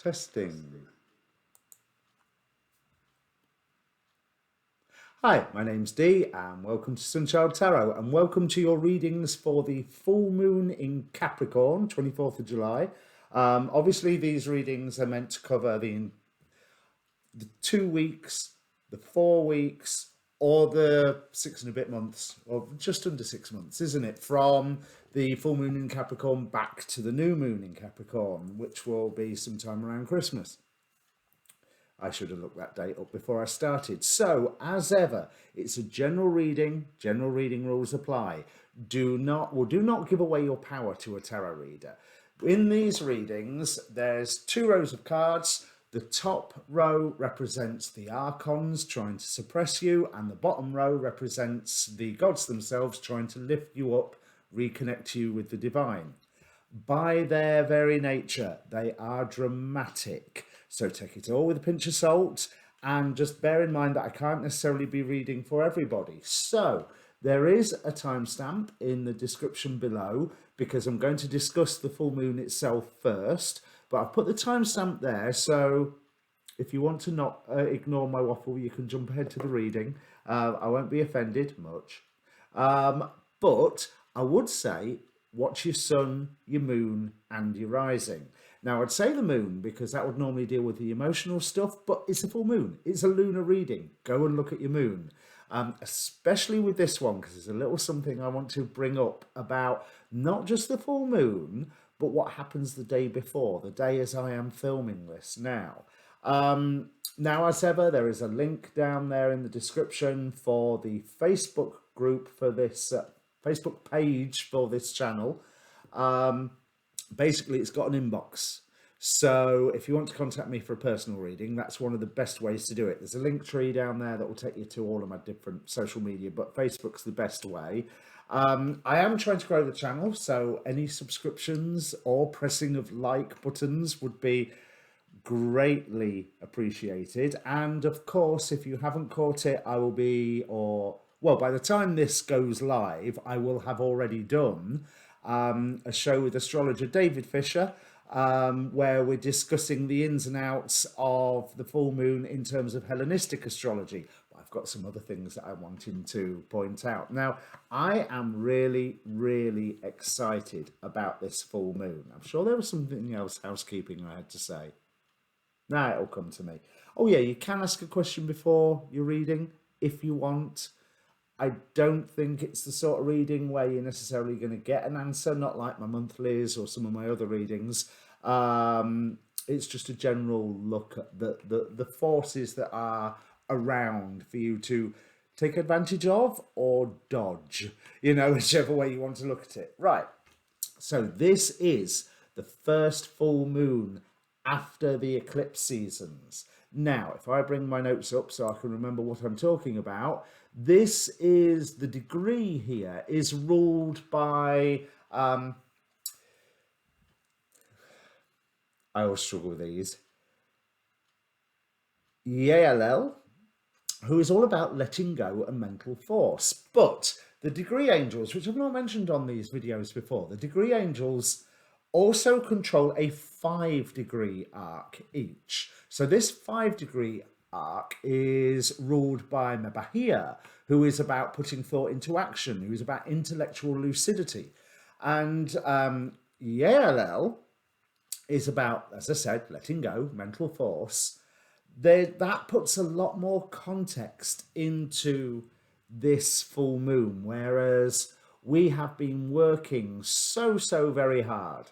Testing. Hi, my name's Dee and welcome to Sunchild Tarot and welcome to your readings for the full moon in Capricorn, 24th of July. Obviously, these readings are meant to cover the 2 weeks, the 4 weeks, or the 6 and a bit months, or just under 6 months, isn't it? From the full moon in Capricorn back to the new moon in Capricorn, which will be sometime around Christmas. I should have looked that date up before I started. So, as ever, it's a general reading. General reading rules apply. Do not give away your power to a tarot reader. In these readings, there's 2 rows of cards. The top row represents the archons trying to suppress you, and the bottom row represents the gods themselves trying to lift you up, reconnect you with the divine. By their very nature, they are dramatic. So take it all with a pinch of salt and just bear in mind that I can't necessarily be reading for everybody. So there is a timestamp in the description below because I'm going to discuss the full moon itself first. But I've put the timestamp there, so if you want to not ignore my waffle, you can jump ahead to the reading. I won't be offended much. But I would say watch your sun, your moon, and your rising. Now, I'd say the moon because that would normally deal with the emotional stuff, but it's a full moon. It's a lunar reading. Go and look at your moon. Especially with this one, because there's a little something I want to bring up about not just the full moon, but what happens the day before, the day as I am filming this now. Now, as ever, there is a link down there in the description for the Facebook group for this Facebook page for this channel. Basically, it's got an inbox. So if you want to contact me for a personal reading, that's one of the best ways to do it. There's a link tree down there that will take you to all of my different social media, but Facebook's the best way. I am trying to grow the channel, so any subscriptions or pressing of like buttons would be greatly appreciated. And of course, if you haven't caught it, I will be, by the time this goes live, I will have already done a show with astrologer David Fisher, where we're discussing the ins and outs of the full moon in terms of Hellenistic astrology. I've got some other things that I wanted to point out. Now, I am really, really excited about this full moon. I'm sure there was something else housekeeping I had to say. Now it'll come to me. Oh yeah, you can ask a question before you're reading if you want. I don't think it's the sort of reading where you're necessarily going to get an answer, not like my monthlies or some of my other readings. It's just a general look at the forces that are around for you to take advantage of or dodge, whichever way you want to look at it. Right. So this is the first full moon after the eclipse seasons. Now, if I bring my notes up so I can remember what I'm talking about, this is the degree here is ruled by, I always struggle with these, Yael, who is all about letting go and mental force. But the degree angels, which I've not mentioned on these videos before, the degree angels also control a 5-degree arc each. So this 5-degree arc is ruled by Mabahia, who is about putting thought into action, who is about intellectual lucidity. And Yael is about, as I said, letting go, mental force. That puts a lot more context into this full moon, whereas we have been working so very hard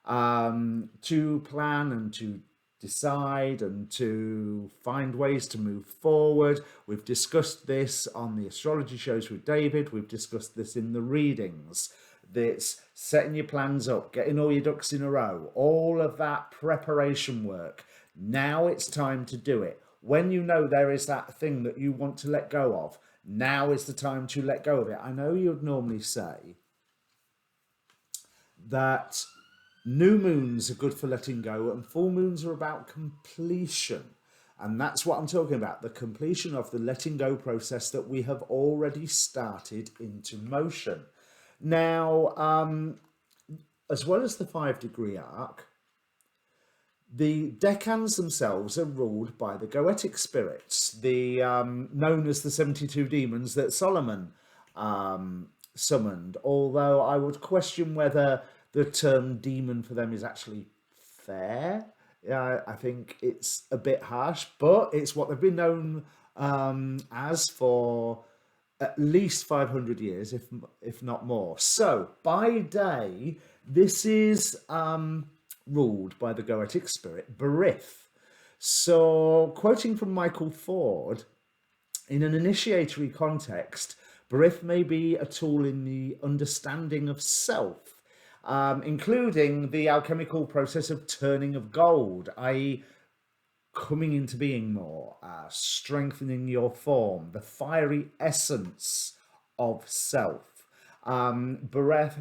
to plan and to decide and to find ways to move forward. We've discussed this on the astrology shows with David. We've discussed this in the readings. That's setting your plans up, getting all your ducks in a row, all of that preparation work. Now it's time to do it. When you know there is that thing that you want to let go of, now is the time to let go of it. I know you'd normally say that new moons are good for letting go and full moons are about completion. And that's what I'm talking about, the completion of the letting go process that we have already started into motion. Now, as well as the 5-degree arc, The decans themselves are ruled by the Goetic spirits, the known as the 72 demons that Solomon summoned. Although I would question whether the term demon for them is actually fair. Yeah, I think it's a bit harsh, but it's what they've been known as for at least 500 years, if not more. So by day, this is ruled by the Goetic spirit Berith. So, quoting from Michael Ford, in an initiatory context, Berith may be a tool in the understanding of self, including the alchemical process of turning of gold, i.e., coming into being more, strengthening your form, the fiery essence of self. Berith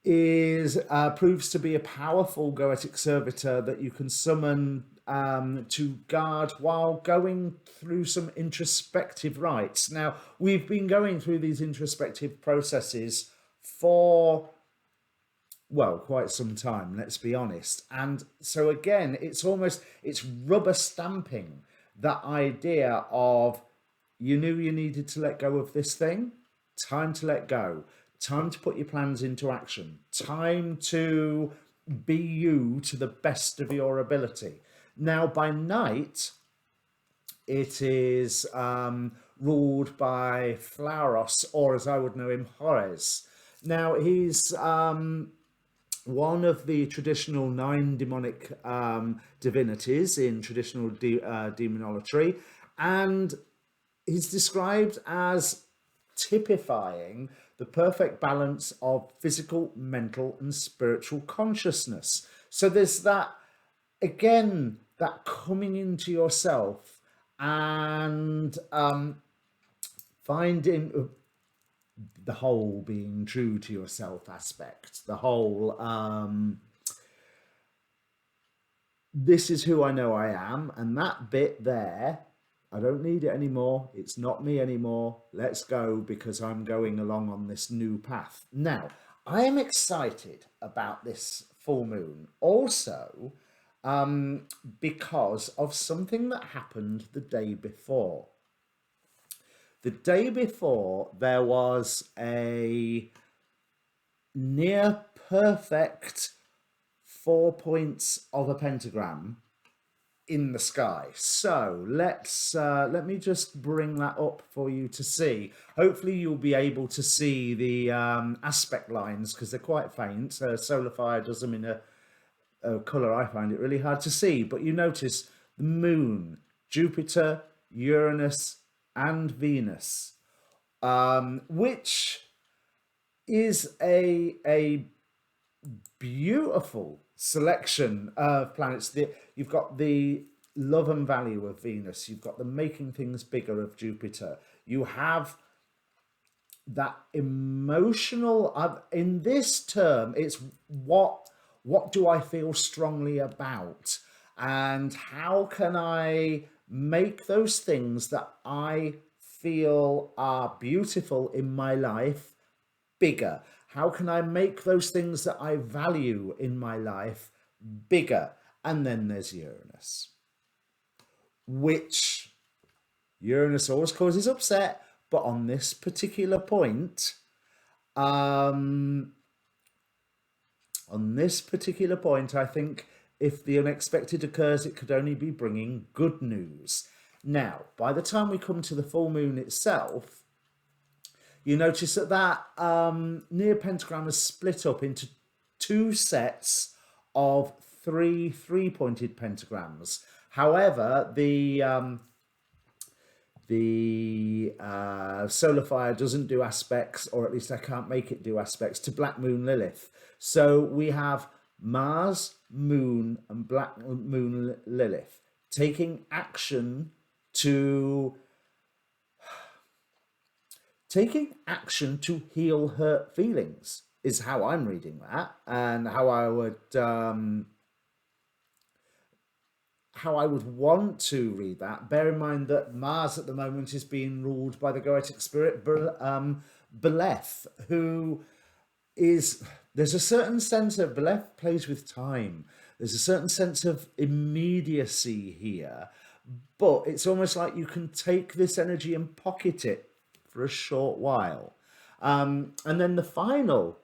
is proves to be a powerful Goetic servitor that you can summon to guard while going through some introspective rites. Now, we've been going through these introspective processes for, well, quite some time, let's be honest. And so again, it's rubber stamping that idea of, you knew you needed to let go of this thing, time to let go, time to put your plans into action, time to be you to the best of your ability. Now, by night, it is ruled by Flauros, or as I would know him, Horus. Now, he's one of the traditional 9 demonic divinities in traditional demonolatry, and he's described as typifying the perfect balance of physical, mental, and spiritual consciousness. So there's that, again, that coming into yourself and finding the whole, being true to yourself aspect, the whole this is who I know I am, and that bit there, I don't need it anymore, it's not me anymore, let's go, because I'm going along on this new path. Now, I am excited about this full moon also because of something that happened the day before. The day before, there was a near perfect 4 points of a pentagram in the sky. So let me just bring that up for you to see. Hopefully you'll be able to see the aspect lines, because they're quite faint. Solar Fire does them in a colour I find it really hard to see, but you notice the moon, Jupiter, Uranus, and Venus, which is a beautiful selection of planets. You've got the love and value of Venus, you've got the making things bigger of Jupiter, you have that emotional, in this term, it's what do I feel strongly about, and how can I make those things that I feel are beautiful in my life bigger? How can I make those things that I value in my life bigger? And then there's Uranus, which Uranus always causes upset, but on this particular point, I think if the unexpected occurs, it could only be bringing good news. Now, by the time we come to the full moon itself, you notice that near pentagram is split up into 2 sets of 3 3-pointed pentagrams. However, the Solar Fire doesn't do aspects, or at least I can't make it do aspects, to Black Moon Lilith. So we have Mars, Moon, and Black Moon Lilith taking action to heal hurt feelings, is how I'm reading that, and how I would want to read that. Bear in mind that Mars at the moment is being ruled by the Goetic spirit Beleth, who is there's a certain sense of Beleth plays with time. There's a certain sense of immediacy here, but it's almost like you can take this energy and pocket it for a short while. And then the final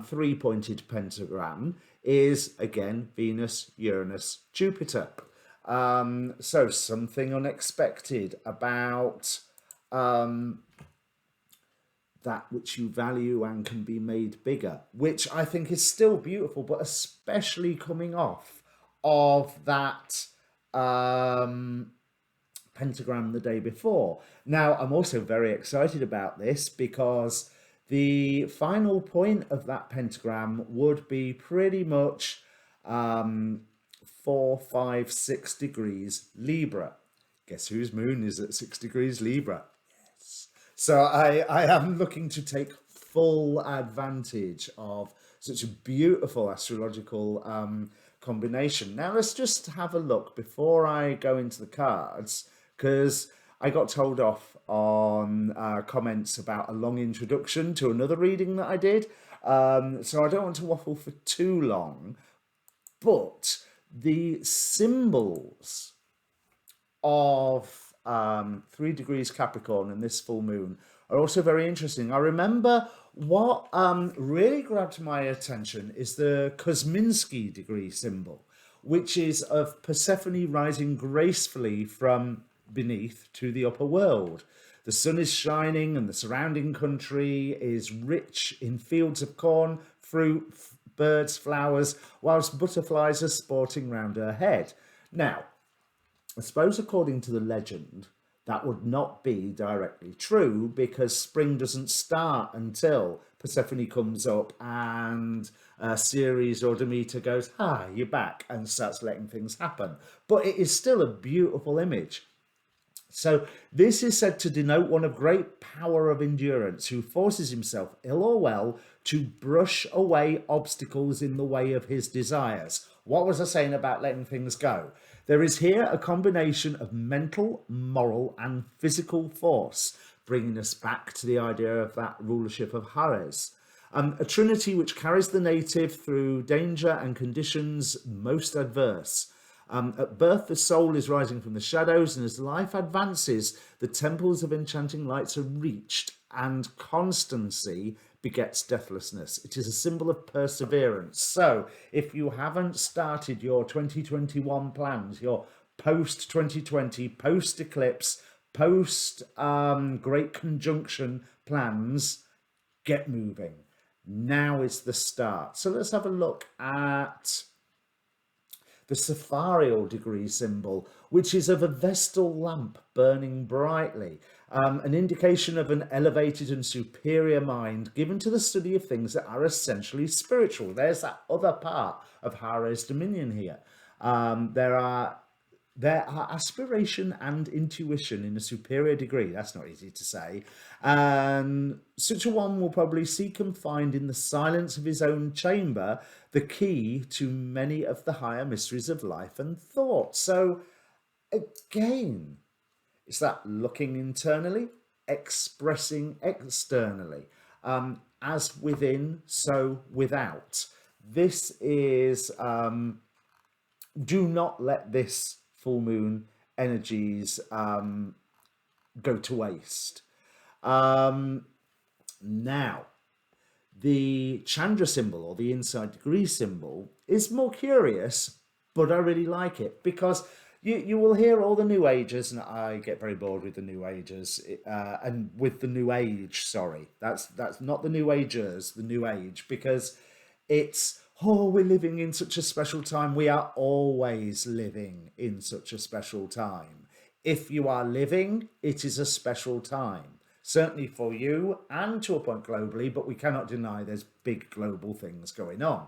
three-pointed pentagram is again Venus, Uranus, Jupiter. So something unexpected about that which you value and can be made bigger, which I think is still beautiful, but especially coming off of that pentagram the day before. Now, I'm also very excited about this because the final point of that pentagram would be pretty much 4, 5, 6 degrees Libra. Guess whose moon is at 6 degrees Libra? So I am looking to take full advantage of such a beautiful astrological combination. Now let's just have a look before I go into the cards, because I got told off on comments about a long introduction to another reading that I did. So I don't want to waffle for too long, but the symbols of 3 degrees Capricorn and this full moon are also very interesting. I remember what really grabbed my attention is the Kosminski degree symbol, which is of Persephone rising gracefully from beneath to the upper world. The sun is shining and the surrounding country is rich in fields of corn, fruit, birds, flowers, whilst butterflies are sporting round her head. Now, I suppose according to the legend, that would not be directly true because spring doesn't start until Persephone comes up and Ceres or Demeter goes, "Hi, you're back," and starts letting things happen. But it is still a beautiful image. So this is said to denote one of great power of endurance who forces himself, ill or well, to brush away obstacles in the way of his desires. What was I saying about letting things go? There is here a combination of mental, moral, and physical force, bringing us back to the idea of that rulership of Hares. A trinity which carries the native through danger and conditions most adverse. At birth, the soul is rising from the shadows, and as life advances, the temples of enchanting lights are reached, and constancy begets deathlessness. It is a symbol of perseverance. So, if you haven't started your 2021 plans, your post 2020, post eclipse, post great conjunction plans, get moving. Now is the start. So, let's have a look at the Safarial degree symbol, which is of a Vestal lamp burning brightly, an indication of an elevated and superior mind given to the study of things that are essentially spiritual. There's that other part of Hare's dominion here. There are aspiration and intuition in a superior degree. That's not easy to say. And such a one will probably seek and find in the silence of his own chamber the key to many of the higher mysteries of life and thought. So again, it's that looking internally, expressing externally. As within, so without. This is, do not let this full moon energies go to waste. Now, the Chandra symbol, or the inside degree symbol, is more curious, but I really like it because you will hear all the New Agers, and I get very bored with the New Agers, and with the New Age, sorry. That's not the New Agers, the New Age, because it's, oh, we're living in such a special time. We are always living in such a special time. If you are living, it is a special time. Certainly for you and to a point globally, but we cannot deny there's big global things going on.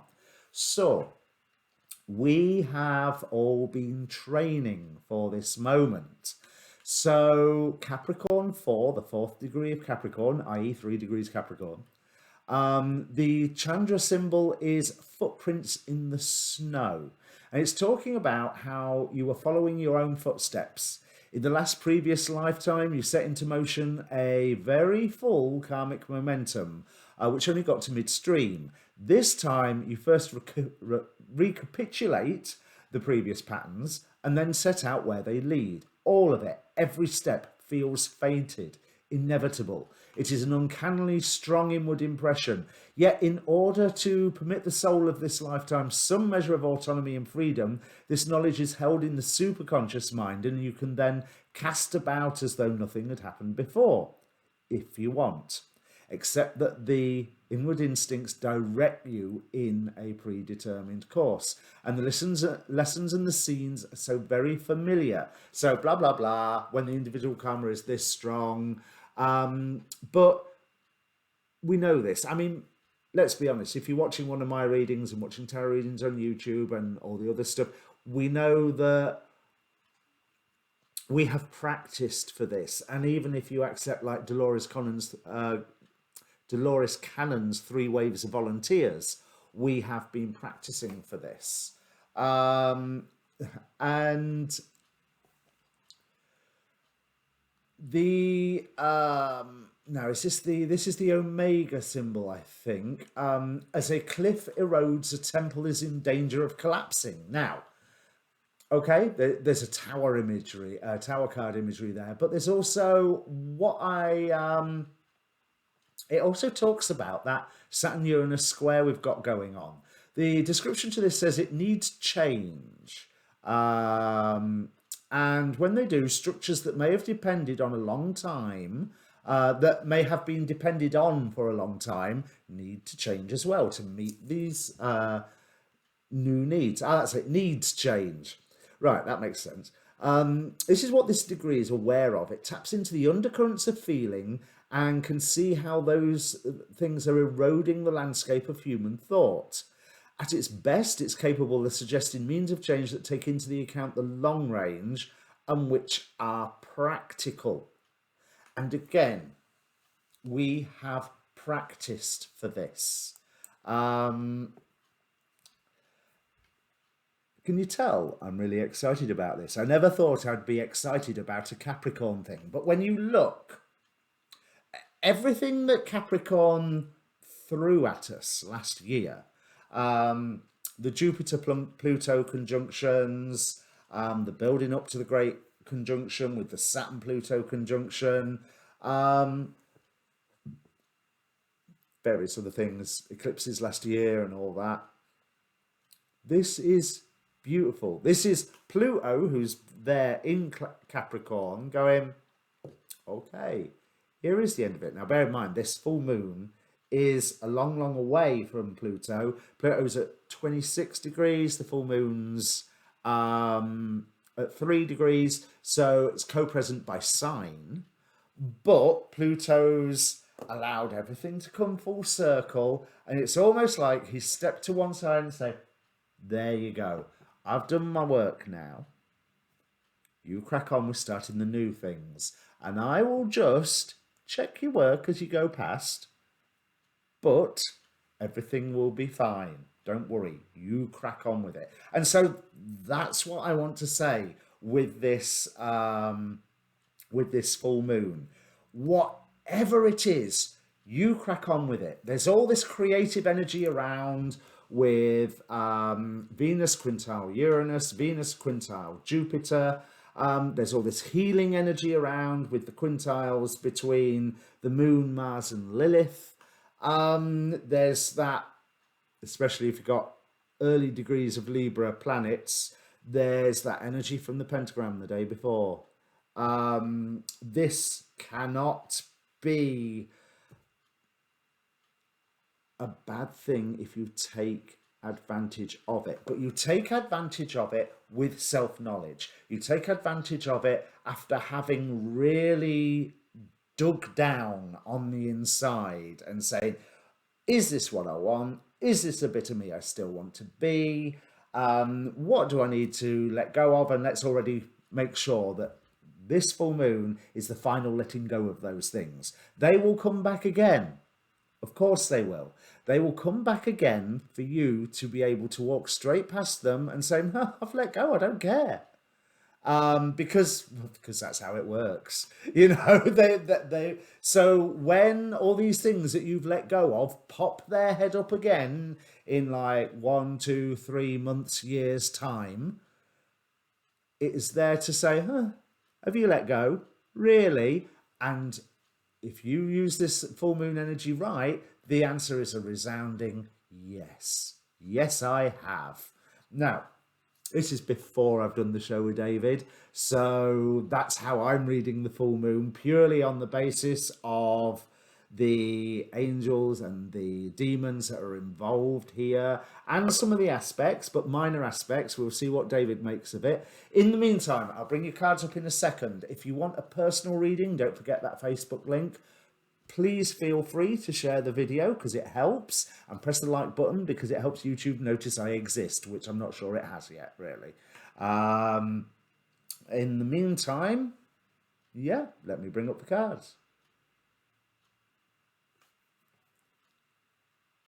So, we have all been training for this moment. So, Capricorn 4, the 4th degree of Capricorn, i.e. 3 degrees Capricorn, the Chandra symbol is footprints in the snow. And it's talking about how you were following your own footsteps. In the last previous lifetime, you set into motion a very full karmic momentum which only got to midstream. This time, you first recapitulate the previous patterns and then set out where they lead. All of it, every step feels fated, inevitable. It is an uncannily strong inward impression. Yet, in order to permit the soul of this lifetime some measure of autonomy and freedom, this knowledge is held in the superconscious mind, and you can then cast about as though nothing had happened before, if you want. Except that the inward instincts direct you in a predetermined course. And the lessons and the scenes are so very familiar. So blah, blah, blah, when the individual karma is this strong. But we know this. I mean, let's be honest. If you're watching one of my readings and watching tarot readings on YouTube and all the other stuff, we know that we have practiced for this. And even if you accept like Dolores Cannon's 3 Waves of Volunteers, we have been practicing for this. And the now this is the Omega symbol, I think. As a cliff erodes, a temple is in danger of collapsing. Now, okay, there's a tower imagery, tower card imagery there, but there's also what it also talks about that Saturn-Uranus square we've got going on. The description to this says it needs change. And when they do, structures that may have depended on a long time, that may have been depended on for a long time, need to change as well to meet these new needs. That's it, needs change. Right, that makes sense. This is what this degree is aware of. It taps into the undercurrents of feeling and can see how those things are eroding the landscape of human thought. At its best, it's capable of suggesting means of change that take into the account the long range and which are practical. And again, we have practiced for this. Can you tell I'm really excited about this? I never thought I'd be excited about a Capricorn thing, but when you look, everything that Capricorn threw at us last year, the Jupiter-Pluto conjunctions, the building up to the Great Conjunction with the Saturn-Pluto conjunction, various other things, eclipses last year and all that. This is beautiful. This is Pluto, who's there in Capricorn, going, okay, here is the end of it. Now, bear in mind, this full moon is a long, long away from Pluto. Pluto's at 26 degrees. The full moon's at 3 degrees. So it's co-present by sign. But Pluto's allowed everything to come full circle. And it's almost like he stepped to one side and said, there you go. I've done my work now. You crack on with starting the new things. And I will just check your work as you go past. But everything will be fine. Don't worry. You crack on with it. And so that's what I want to say with this full moon. Whatever it is, you crack on with it. There's all this creative energy around with Venus quintile Uranus, Venus quintile Jupiter. There's all this healing energy around with the quintiles between the moon, Mars and Lilith. There's that, especially if you've got early degrees of Libra planets, there's that energy from the pentagram the day before. This cannot be a bad thing if you take advantage of it, but you take advantage of it with self-knowledge. You take advantage of it after having really dug down on the inside and saying, is this what I want? Is this a bit of me I still want to be? What do I need to let go of? And let's already make sure that this full moon is the final letting go of those things. They will come back again. Of course they will. They will come back again for you to be able to walk straight past them and say, no, I've let go, I don't care. because that's how it works. You know, they so when all these things that you've let go of pop their head up again in like 1, 2, 3 months, years time, it is there to say, huh, have you let go? Really? And if you use this full moon energy right, the answer is a resounding yes. Yes, I have. Now, this is before I've done the show with David, so that's how I'm reading the full moon, purely on the basis of the angels and the demons that are involved here, and some of the aspects, but minor aspects. We'll see what David makes of it. In the meantime, I'll bring your cards up in a second. If you want a personal reading, don't forget that Facebook link. Please feel free to share the video because it helps, and press the like button because it helps YouTube notice I exist, which I'm not sure it has yet, really. In the meantime, yeah, let me bring up the cards.